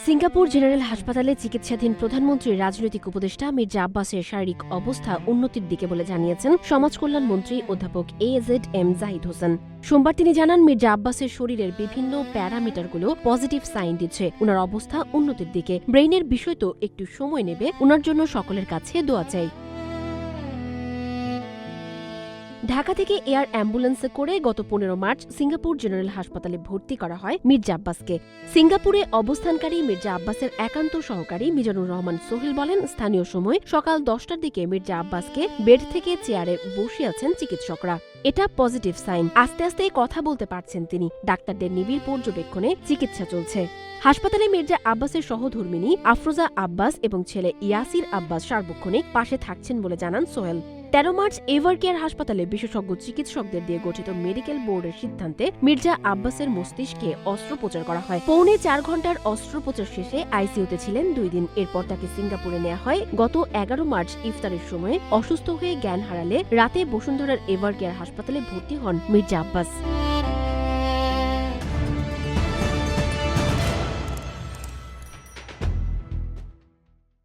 Singapore general হাসপাতালে চিকিৎসাধীন প্রধানমন্ত্রীর রাজনৈতিক উপদেষ্টা মির্জা আব্বাসের শারীরিক অবস্থা উন্নতির দিকে বলে জানিয়েছেন সমাজ কল্যাণ মন্ত্রী অধ্যাপক AZM জাহিদ হোসেন। সোমবার তিনি জানান, মির্জা আব্বাসের শরীরের বিভিন্ন প্যারামিটারগুলো পজিটিভ সাইন দিচ্ছে, উনার অবস্থা উন্নতির দিকে। ব্রেইনের বিষয় তো একটু সময় নেবে, উনার জন্য সকলের কাছে দোয়া চাই। ঢাকা থেকে এয়ার অ্যাম্বুলেন্সে করে গত 15 মার্চ সিঙ্গাপুর জেনারেল হাসপাতালে ভর্তি করা হয় মির্জা আব্বাসকে। সিঙ্গাপুরে অবস্থানকারী মির্জা আব্বাসের একান্ত সহকারী মিজানুর রহমান সোহেল বলেন, স্থানীয় সময় সকাল 10টার দিকে মির্জা আব্বাসকে বেড থেকে চেয়ারে বসে আছেন চিকিৎসকরা। এটা পজিটিভ সাইন। আস্তে আস্তে কথা বলতে পারছেন তিনি। ডাক্তারদের নিবিড় পর্যবেক্ষণে চিকিৎসা চলছে। হাসপাতালে মির্জা আব্বাসের সহধর্মিণী আফরোজা আব্বাস এবং ছেলে ইয়াসির আব্বাস সার্বক্ষণিক পাশে থাকছেন বলে জানান সোহেল। 13 মার্চ এভারকেয়ার হাসপাতালে বিশেষজ্ঞ চিকিৎসকদের দিয়ে গঠিত মেডিকেল বোর্ডের সিদ্ধান্তে মির্জা আব্বাসের মস্তিষ্কে অস্ত্রোপচার করা হয়। পৌনে 4 ঘন্টার অস্ত্রোপচার শেষে আইসিইউতে ছিলেন 2 দিন। এরপর তাকে সিঙ্গাপুরে নেওয়া হয়। গত 11 মার্চ ইফতারের সময় অসুস্থ হয়ে জ্ঞান হারালে রাতে বসুন্ধরার এভারকেয়ার হাসপাতালে ভর্তি হন মির্জা আব্বাস।